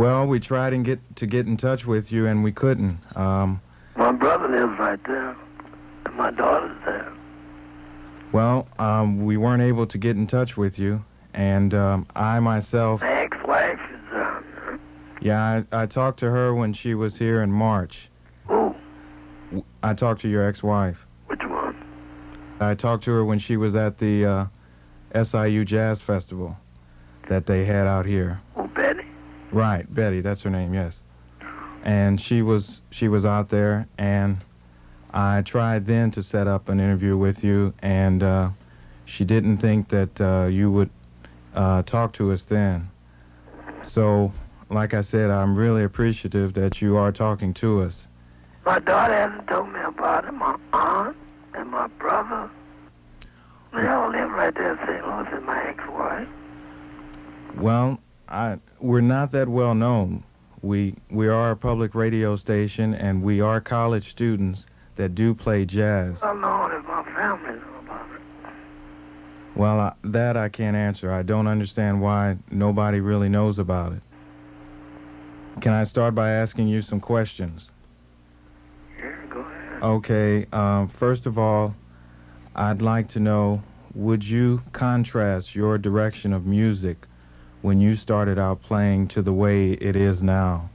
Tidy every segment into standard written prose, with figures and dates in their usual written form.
Well, we tried and get in touch with you, and we couldn't. My brother lives right there, and my daughter's there. Well, we weren't able to get in touch with you, and I myself... My ex-wife is there. Yeah, I talked to her when she was here in March. Who? I talked to your ex-wife. Which one? I talked to her when she was at the SIU Jazz Festival that they had out here. Oh, Betty? Right, Betty, that's her name, yes. And she was out there, and I tried then to set up an interview with you, and she didn't think that you would talk to us then. So, like I said, I'm really appreciative that you are talking to us. My daughter hasn't told me about it. My aunt and my brother, they all live right there in St. Louis, and my ex-wife. Well, we're not that well known. We are a public radio station, and we are college students that do play jazz. Well known if my family know about it. Well, that I can't answer. I don't understand why nobody really knows about it. Can I start by asking you some questions? Sure, go ahead. Okay, first of all, I'd like to know, would you contrast your direction of music when you started out playing to the way it is now?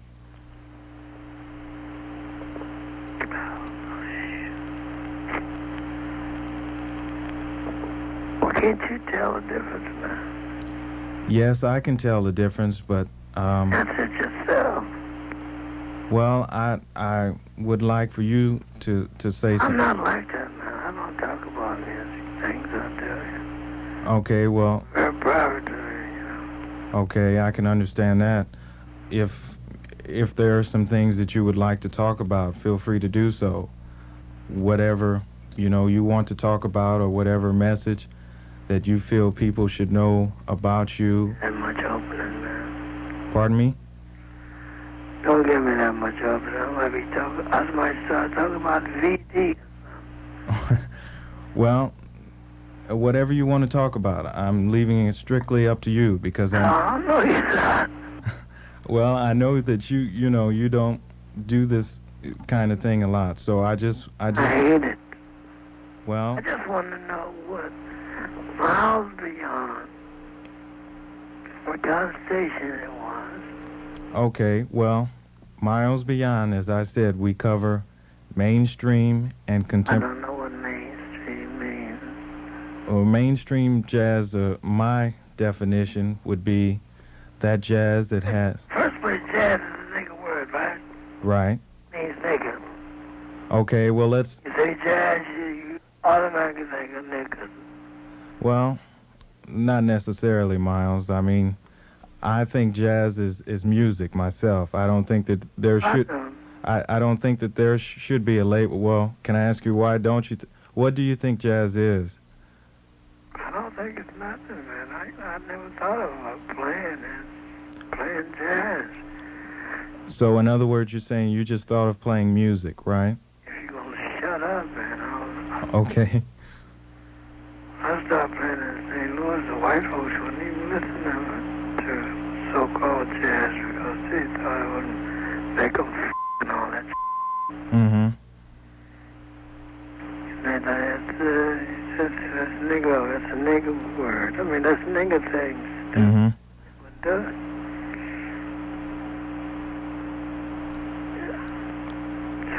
Well, can't you tell the difference, man? Yes, I can tell the difference, but That's it yourself. well, I would like for you to say I'm something. not like that, man. I don't talk about music things, I tell you. Okay, well, Very private to me, you know. okay, I can understand that. If there are some things that you would like to talk about, feel free to do so. Whatever, you want to talk about, or whatever message that you feel people should know about you. That much opening, man. Pardon me? Don't give me that much opening. I might be talking. I might start talking about VD. Well, whatever you want to talk about, I'm leaving it strictly up to you, because No, no, you're not. well, I know that you don't do this kind of thing a lot, so I just I hate it. well, I just want to know what miles beyond what kind of station it was. okay, well, Miles Beyond, as I said, we cover mainstream and I contemporary. don't know what mainstream means. Mainstream jazz, my definition would be that jazz that has... First place, jazz is a nigga word, right? Right. Means nigga. Okay, well, let's... You say jazz, you automatically think of niggas. Well, not necessarily, Miles. I mean, I think jazz is music myself. I don't think that there should... I don't think that there should be a label. Well, can I ask you why don't you... what do you think jazz is? I don't think it's nothing, man. I never thought of playing jazz. So, in other words, you're saying you just thought of playing music, right? If you're gonna shut up, man, Okay. I started playing in St. Louis. The white folks wouldn't even listen to so-called jazz because they thought it wouldn't make them and all that. Mm-hmm. And that's nigga. That's a nigga word. I mean, that's nigga things. Mm-hmm. What does it?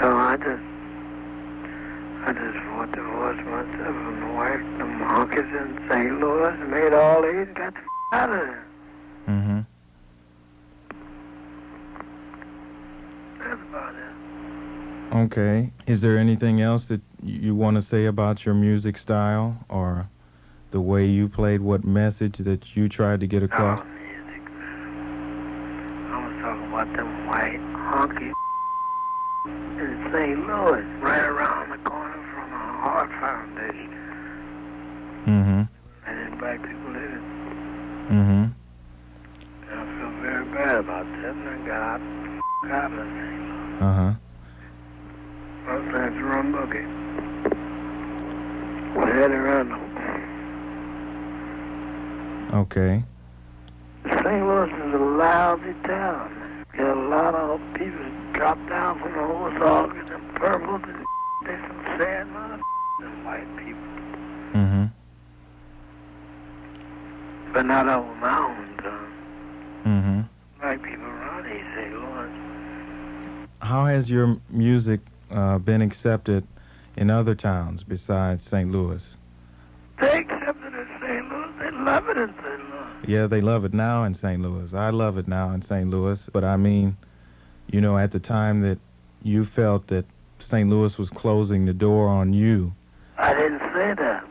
So I just divorced myself from my wife, the monkeys in St. Louis, made all these, got the out of there. Mm-hmm. That's about it. Okay. Is there anything else that you want to say about your music style, or the way you played, what message that you tried to get across? No music, man. I was talking about them white honky in St. Louis, right around the corner from a Heart Foundation. Mm-hmm. And then black people living. Mm-hmm. And I feel very bad about that, and I got out of St. Louis. Uh-huh. I was playing drum boogie with Eddie Randall. Okay. St. Louis is a lousy town. lot of people dropped down from the Ozarks and Purples and they some sad motherfuckers, white people. Mm-hmm. But not over mountains, Mm-hmm. white people around East St. Louis. How has your music been accepted in other towns besides St. Louis? They accept it in St. Louis. They love it in St. Louis. Yeah, they love it now in St. Louis. I love it now in St. Louis. But I mean, you know, at the time that you felt that St. Louis was closing the door on you. I didn't say that.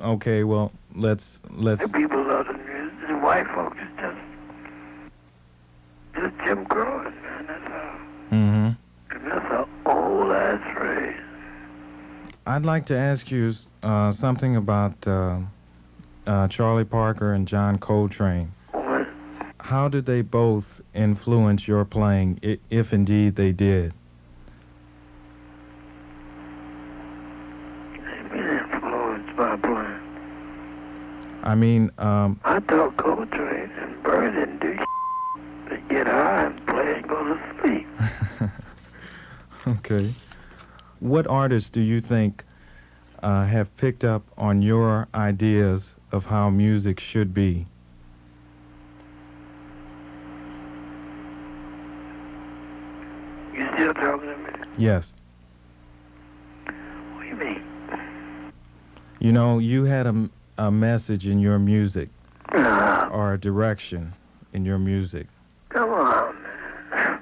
Okay, well, let's. The people love the music. The white folks is just Jim Crow, man. That's how. Mm-hmm. And that's an old ass phrase. I'd like to ask you something about Charlie Parker and John Coltrane. What? How did they both influence your playing, if indeed they did? They've been influenced by playing. I mean, I thought Coltrane and Bird didn't do shit. They get high and play and go to sleep. okay. What artists do you think have picked up on your ideas of how music should be? You still talking to me? Yes. What do you mean? You know, you had a message in your music Nah, or a direction in your music. come on, man.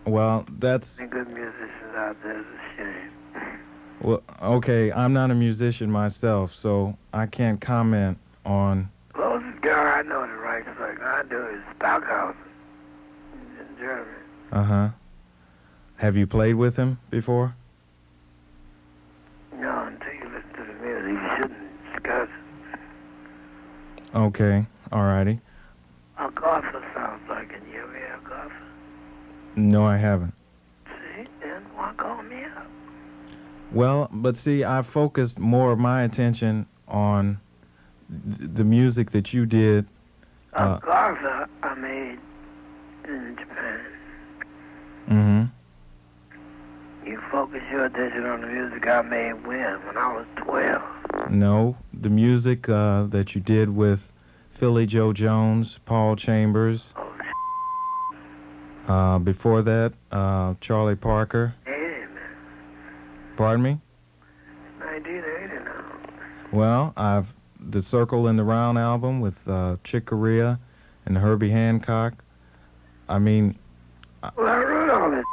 Well, that's... Any good musicians out there is a shame. Well, okay, I'm not a musician myself, so I can't comment on... Closest guy I know that writes like I do is Stockhausen in Germany. Uh-huh. Have you played with him before? No, until you listen to the music, you shouldn't discuss it. Okay, alrighty. Algotha sounds like it. You ever hear Algotha? No, I haven't. See, then why call me up? Well, but see, I focused more of my attention on the music that you did. Algotha I made in Japan. Mm-hmm. You focus your attention on the music I made when I was 12. No, the music that you did with Philly Joe Jones, Paul Chambers. Oh, Before that, Charlie Parker. 80, man. Pardon me? 1980 now. Well, I've the Circle in the Round album with Chick Corea and Herbie Hancock. I mean, Well, I wrote all this